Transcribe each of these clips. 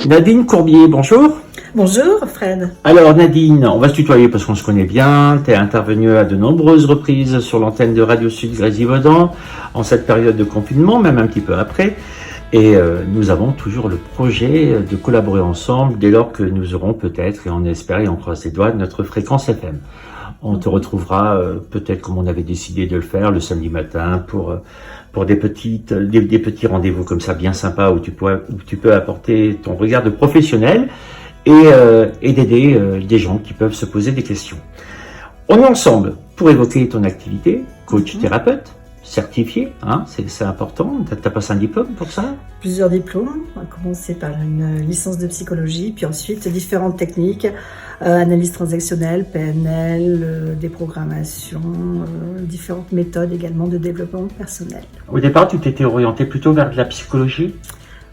Nadine Courbier, bonjour. Bonjour Fred. Alors Nadine, on va se tutoyer parce qu'on se connaît bien. Tu es intervenue à de nombreuses reprises sur l'antenne de Radio Sud Grésivaudan en cette période de confinement, même un petit peu après. Et nous avons toujours le projet de collaborer ensemble dès lors que nous aurons peut-être, et on espère et on croise les doigts, notre fréquence FM. On te retrouvera peut-être comme on avait décidé de le faire le samedi matin pour des petits rendez-vous comme ça bien sympas où tu peux apporter ton regard de professionnel et d'aider des gens qui peuvent se poser des questions. On est ensemble pour évoquer ton activité, coach thérapeute, certifié, hein, c'est important. T'as passé un diplôme pour ça? Plusieurs diplômes. On va commencer par une licence de psychologie, puis ensuite différentes techniques, analyse transactionnelle, PNL, déprogrammation, différentes méthodes également de développement personnel. Au départ, tu t'étais orienté plutôt vers de la psychologie?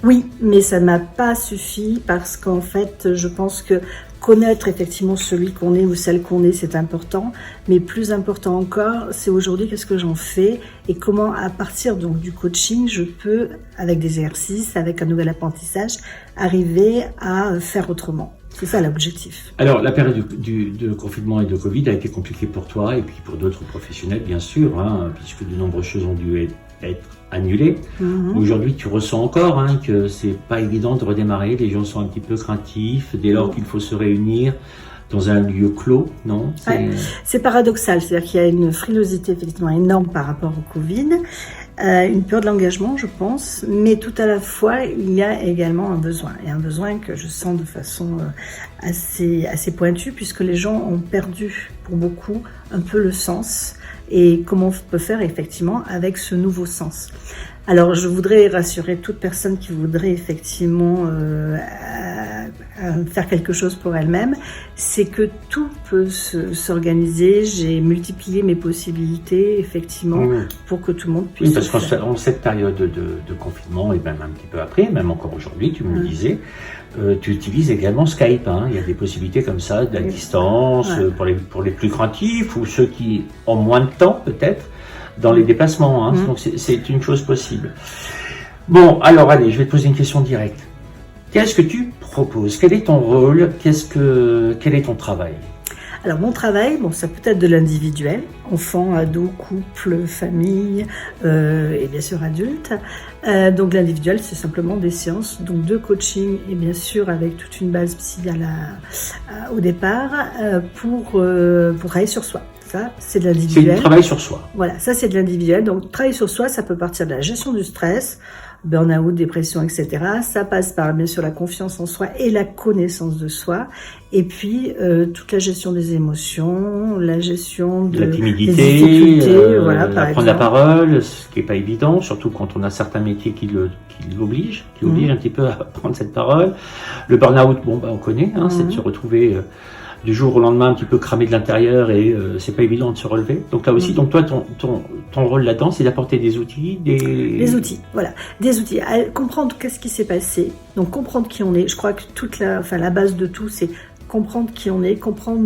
Oui, mais ça ne m'a pas suffi parce qu'en fait, je pense que connaître effectivement celui qu'on est ou celle qu'on est, c'est important. Mais plus important encore, c'est aujourd'hui qu'est-ce que j'en fais et comment, à partir donc du coaching, je peux, avec des exercices, avec un nouvel apprentissage, arriver à faire autrement. C'est ça l'objectif. Alors, la période de confinement et de Covid a été compliquée pour toi et puis pour d'autres professionnels, bien sûr, hein, puisque de nombreuses choses ont dû être annulées. Aujourd'hui, tu ressens encore que c'est pas évident de redémarrer. Les gens sont un petit peu craintifs dès lors qu'il faut se réunir dans un lieu clos, non? C'est paradoxal, c'est-à-dire qu'il y a une frilosité effectivement énorme par rapport au Covid, une peur de l'engagement, je pense, mais tout à la fois, il y a également un besoin, et un besoin que je sens de façon assez pointue, puisque les gens ont perdu, pour beaucoup, un peu le sens, et comment on peut faire effectivement avec ce nouveau sens. Alors, je voudrais rassurer toute personne qui voudrait effectivement faire quelque chose pour elle-même, c'est que tout peut s'organiser. J'ai multiplié mes possibilités, effectivement, pour que tout le monde puisse. Oui, parce qu'en cette période de confinement, et même un petit peu après, même encore aujourd'hui, tu me le disais, tu utilises également Skype. Il y a des possibilités comme ça, de la distance, pour les plus craintifs ou ceux qui ont moins de temps, peut-être, dans les déplacements. Donc, c'est une chose possible. Bon, alors, allez, je vais te poser une question directe. Qu'est-ce que tu proposes? Quel est ton rôle? Quel est ton travail? Alors mon travail, ça peut être de l'individuel, enfants, ados, couples, famille et bien sûr adultes. Donc l'individuel, c'est simplement des séances donc de coaching et bien sûr avec toute une base psy au départ pour travailler sur soi. Ça, c'est de l'individuel. C'est du travail sur soi. Voilà, ça c'est de l'individuel. Donc travailler sur soi, ça peut partir de la gestion du stress, burn-out, dépression, etc. Ça passe par bien sûr la confiance en soi et la connaissance de soi. Et puis toute la gestion des émotions, la gestion de la timidité, des difficultés, prendre la parole, ce qui n'est pas évident, surtout quand on a certains métiers qui l'obligent un petit peu à prendre cette parole. Le burn-out, on connaît, c'est de se retrouver du jour au lendemain un petit peu cramé de l'intérieur et c'est pas évident de se relever. Donc là aussi, donc toi, ton rôle là-dedans, c'est d'apporter des outils, des outils, des outils. Comprendre qu'est-ce qui s'est passé, donc comprendre qui on est. Je crois que la base de tout, c'est comprendre qui on est, comprendre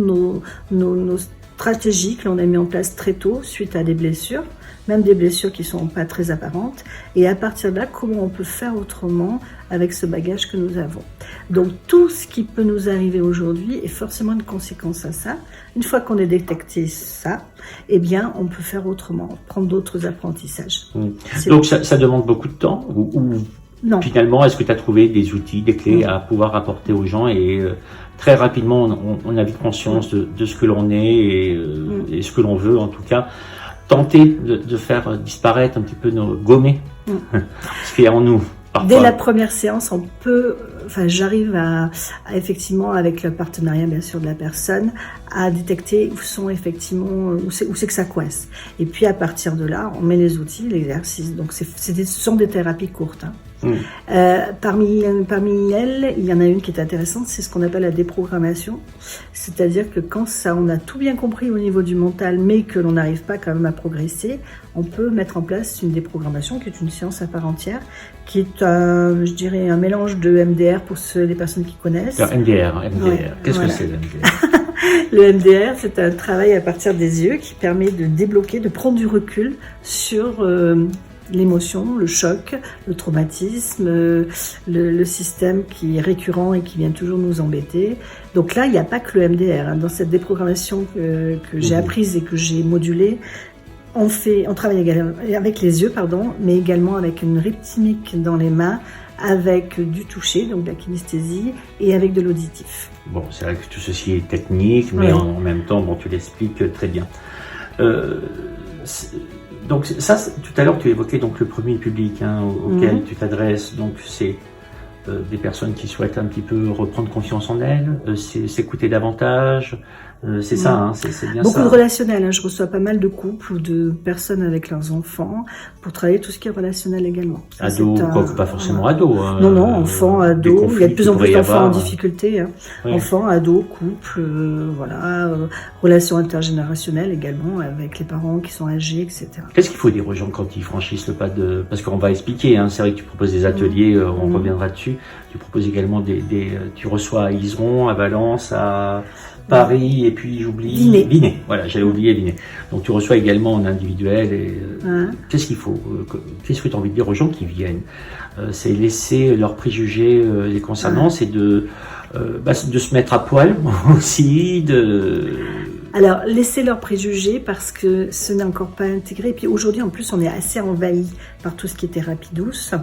nos stratégies que l'on a mis en place très tôt suite à des blessures, même des blessures qui sont pas très apparentes, et à partir de là, comment on peut faire autrement avec ce bagage que nous avons. Donc tout ce qui peut nous arriver aujourd'hui est forcément une conséquence à ça. Une fois qu'on a détecté ça, on peut faire autrement, prendre d'autres apprentissages. Donc ça demande beaucoup de temps ou non. Finalement, est-ce que tu as trouvé des outils, des clés à pouvoir apporter aux gens et très rapidement, on a vite conscience de ce que l'on est et ce que l'on veut en tout cas, tenter de faire disparaître un petit peu gommer ce qui est en nous. Parfois. Dès la première séance, j'arrive à effectivement, avec le partenariat bien sûr de la personne, à détecter où c'est que ça coince. Et puis à partir de là, on met les outils, l'exercice. Donc ce sont des thérapies courtes. Parmi elles, il y en a une qui est intéressante, c'est ce qu'on appelle la déprogrammation. C'est-à-dire que quand on a tout bien compris au niveau du mental, mais que l'on n'arrive pas quand même à progresser, on peut mettre en place une déprogrammation qui est une séance à part entière, qui est un mélange de MDR pour les personnes qui connaissent. Alors, MDR. Qu'est-ce que c'est le MDR? Le MDR, c'est un travail à partir des yeux qui permet de débloquer, de prendre du recul sur l'émotion, le choc, le traumatisme, le système qui est récurrent et qui vient toujours nous embêter. Donc là, il n'y a pas que le MDR. Hein. Dans cette déprogrammation que j'ai apprise et que j'ai modulée, on travaille également avec les yeux, mais également avec une rythmique dans les mains, avec du toucher, donc de la kinesthésie, et avec de l'auditif. Bon, c'est vrai que tout ceci est technique, mais en même temps, bon, tu l'expliques très bien. Donc ça, tout à l'heure, tu évoquais donc le premier public auquel tu t'adresses. Donc c'est des personnes qui souhaitent un petit peu reprendre confiance en elles, s'écouter davantage. C'est ça, hein, c'est bien beaucoup ça. De relationnel. Hein. Je reçois pas mal de couples ou de personnes avec leurs enfants pour travailler tout ce qui est relationnel également. Ados, pas forcément ados. Hein, non, enfants, ados. Il y a de plus en plus d'enfants en difficulté. Hein. Oui. Enfants, ados, couples, relations intergénérationnelles également avec les parents qui sont âgés, etc. Qu'est-ce qu'il faut dire aux gens quand ils franchissent le pas de... Parce qu'on va expliquer, hein, c'est vrai que tu proposes des ateliers, on reviendra dessus. Tu proposes également tu reçois à Iseron, à Valence, à Paris, et puis j'oublie... Vinay. Voilà, j'avais oublié Vinay. Donc tu reçois également en individuel. Et qu'est-ce qu'il faut qu'est-ce que tu as envie de dire aux gens qui viennent c'est laisser leurs préjugés les concernant, c'est de se mettre à poil aussi, Alors, laisser leurs préjugés parce que ce n'est encore pas intégré. Et puis aujourd'hui, en plus, on est assez envahi par tout ce qui est thérapie douce.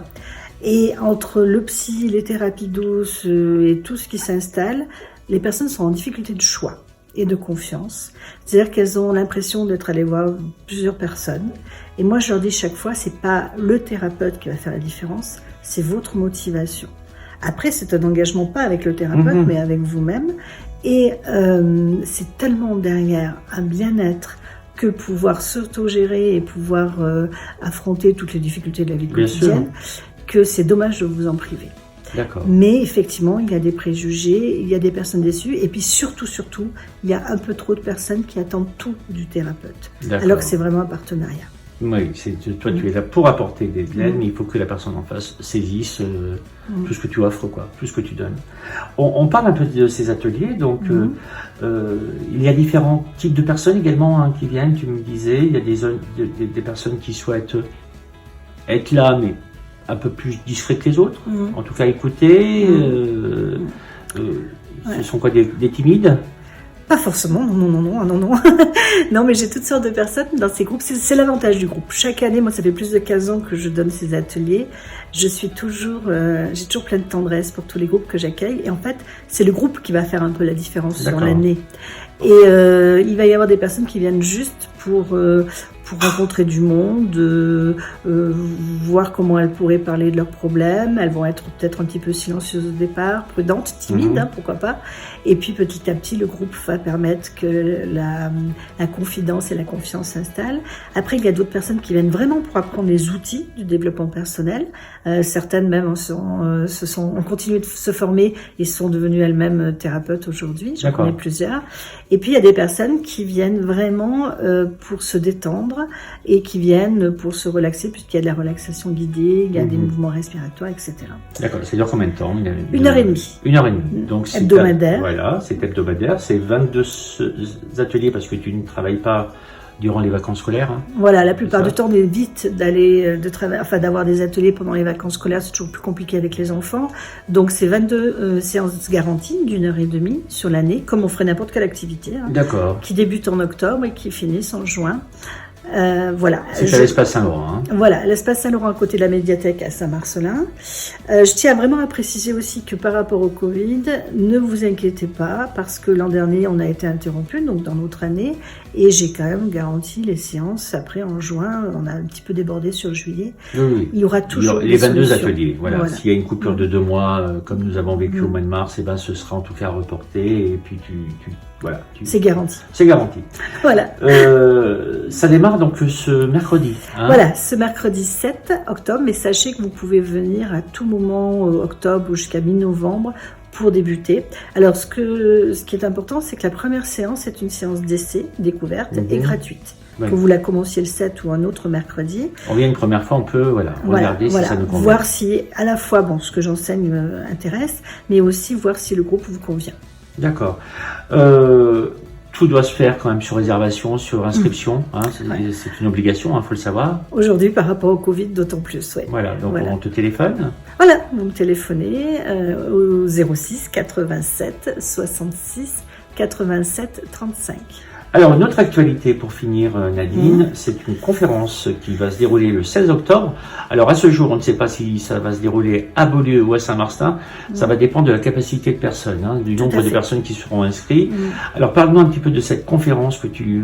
Et entre le psy, les thérapies douces et tout ce qui s'installe, les personnes sont en difficulté de choix et de confiance. C'est-à-dire qu'elles ont l'impression d'être allées voir plusieurs personnes. Et moi, je leur dis chaque fois, c'est pas le thérapeute qui va faire la différence, c'est votre motivation. Après, c'est un engagement pas avec le thérapeute, mais avec vous-même. Et c'est tellement derrière un bien-être que pouvoir s'autogérer et pouvoir affronter toutes les difficultés de la vie quotidienne, que c'est dommage de vous en priver. D'accord. Mais effectivement, il y a des préjugés, il y a des personnes déçues, et puis surtout, il y a un peu trop de personnes qui attendent tout du thérapeute, alors que c'est vraiment un partenariat. Oui, toi tu es là pour apporter de l'aide, mais il faut que la personne en face saisisse tout ce que tu offres, tout ce que tu donnes. On parle un peu de ces ateliers, donc il y a différents types de personnes également qui viennent, tu me disais, il y a des personnes qui souhaitent être là, mais un peu plus discrètes que les autres, en tout cas écouter, ce sont quoi, des timides ? Pas forcément, non. Non, mais j'ai toutes sortes de personnes dans ces groupes. C'est l'avantage du groupe. Chaque année, moi, ça fait plus de 15 ans que je donne ces ateliers. J'ai toujours plein de tendresse pour tous les groupes que j'accueille. Et en fait, c'est le groupe qui va faire un peu la différence sur l'année. Et il va y avoir des personnes qui viennent juste pour rencontrer du monde, voir comment elles pourraient parler de leurs problèmes. Elles vont être peut-être un petit peu silencieuses au départ, prudentes, timides, pourquoi pas. Et puis petit à petit, le groupe va permettre que la confidence et la confiance s'installent. Après, il y a d'autres personnes qui viennent vraiment pour apprendre les outils du développement personnel. Certaines même ont continué de se former et sont devenues elles-mêmes thérapeutes aujourd'hui. J'en connais plusieurs. Et puis, il y a des personnes qui viennent vraiment pour se détendre et qui viennent pour se relaxer, puisqu'il y a de la relaxation guidée, il y a des mouvements respiratoires, etc. D'accord, ça dure combien de temps ? 1h30. 1h30. Donc c'est hebdomadaire. Voilà, c'est hebdomadaire. C'est 22 ateliers parce que tu ne travailles pas durant les vacances scolaires. Voilà, la plupart du temps, on évite d'avoir des ateliers pendant les vacances scolaires. C'est toujours plus compliqué avec les enfants. Donc, c'est 22 séances garanties d'1h30 sur l'année, comme on ferait n'importe quelle activité. D'accord. Qui débute en octobre et qui finissent en juin. Voilà. C'est à l'Espace Saint-Laurent. Voilà, l'Espace Saint-Laurent à côté de la médiathèque à Saint-Marcelin. Je tiens vraiment à préciser aussi que par rapport au Covid, ne vous inquiétez pas, parce que l'an dernier, on a été interrompu, donc dans notre année, et j'ai quand même garanti les séances. Après, en juin, on a un petit peu débordé sur juillet. Oui. Il y aura toujours les 22 ateliers. Voilà. S'il y a une coupure de 2 mois, comme nous avons vécu au mois de mars, ce sera en tout cas reporté, et puis voilà. C'est garanti. C'est garanti. Voilà. Ça démarre donc ce mercredi. Voilà, ce mercredi 7 octobre, mais sachez que vous pouvez venir à tout moment, octobre ou jusqu'à mi-novembre, pour débuter. Alors, ce qui est important, c'est que la première séance est une séance d'essai, découverte et gratuite. Que vous la commenciez le 7 ou un autre mercredi. On vient une première fois, on peut regarder si ça nous convient. Voir si, à la fois, ce que j'enseigne intéresse, mais aussi voir si le groupe vous convient. D'accord. tout doit se faire quand même sur réservation, sur inscription. Hein, c'est une obligation, il faut le savoir. Aujourd'hui, par rapport au Covid, d'autant plus. Ouais. Voilà, donc on te téléphone. Voilà, vous me téléphonez au 06 87 66 87 35. Alors, une autre actualité pour finir, Nadine, c'est une conférence qui va se dérouler le 16 octobre. Alors, à ce jour, on ne sait pas si ça va se dérouler à Beaulieu ou à Saint-Martin. Ça va dépendre de la capacité de personnes, hein, du nombre de personnes qui seront inscrites. Alors, parle-nous un petit peu de cette conférence que tu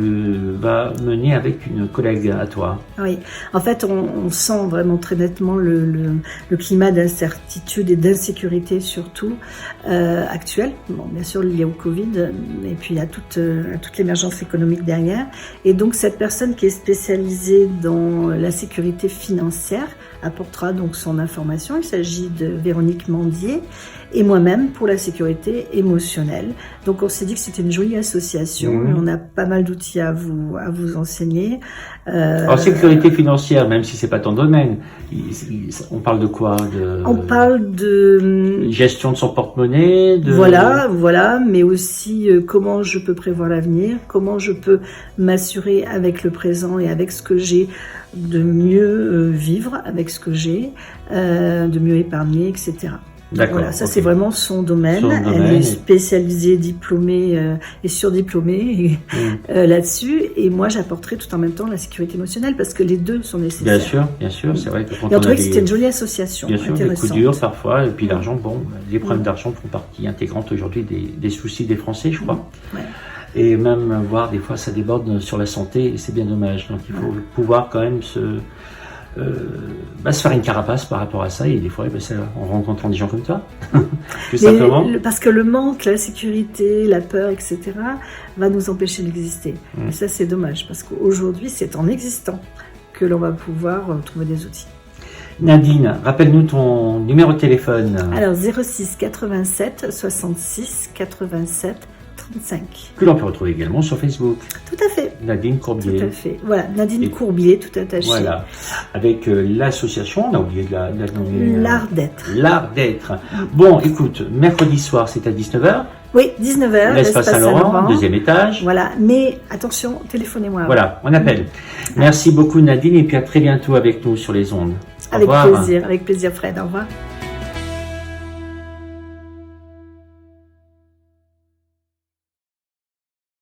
vas mener avec une collègue à toi. Oui, en fait, on sent vraiment très nettement le climat d'incertitude et d'insécurité surtout actuel. Bon, bien sûr, lié au Covid, et puis à toute l'émergence économique derrière. Et donc, cette personne qui est spécialisée dans la sécurité financière apportera donc son information. Il s'agit de Véronique Mandier et moi-même pour la sécurité émotionnelle. Donc, on s'est dit que c'était une jolie association. On a pas mal d'outils à vous enseigner. Alors, sécurité financière, même si c'est pas ton domaine, on parle de quoi? On parle de gestion de son porte-monnaie. Voilà, mais aussi comment je peux prévoir l'avenir, comment je peux m'assurer avec le présent et avec ce que j'ai de mieux vivre avec ce que j'ai, de mieux épargner, etc. D'accord. Voilà, ça c'est vraiment son domaine. Elle est spécialisée, diplômée et surdiplômée là-dessus. Et moi, j'apporterai tout en même temps la sécurité émotionnelle parce que les deux sont nécessaires. Bien sûr, c'est vrai que quand on trouvait que c'était une jolie association. Bien sûr, des coups durs parfois, et puis l'argent, les problèmes d'argent font partie intégrante aujourd'hui des soucis des Français, je crois. Et même voir des fois ça déborde sur la santé et c'est bien dommage. Donc il faut pouvoir quand même se faire une carapace par rapport à ça et des fois en rencontrant des gens comme toi, tout simplement. Parce que le manque, la sécurité, la peur, etc. va nous empêcher d'exister. Et ça c'est dommage parce qu'aujourd'hui c'est en existant que l'on va pouvoir trouver des outils. Nadine, rappelle-nous ton numéro de téléphone. Alors 06 87 66 87 35. Que l'on peut retrouver également sur Facebook. Tout à fait. Nadine Courbier. Tout à fait. Voilà, Nadine Courbier, tout attaché. Voilà. Avec l'association, on a oublié de la nommer. L'Art d'être. L'Art d'être. Bon, écoute, mercredi soir, c'est à 19h. Oui, 19h. L'espace Saint-Laurent, 2e étage. Voilà, mais attention, téléphonez-moi. Voilà, on appelle. Merci beaucoup Nadine et puis à très bientôt avec nous sur les ondes. Avec plaisir Fred, au revoir.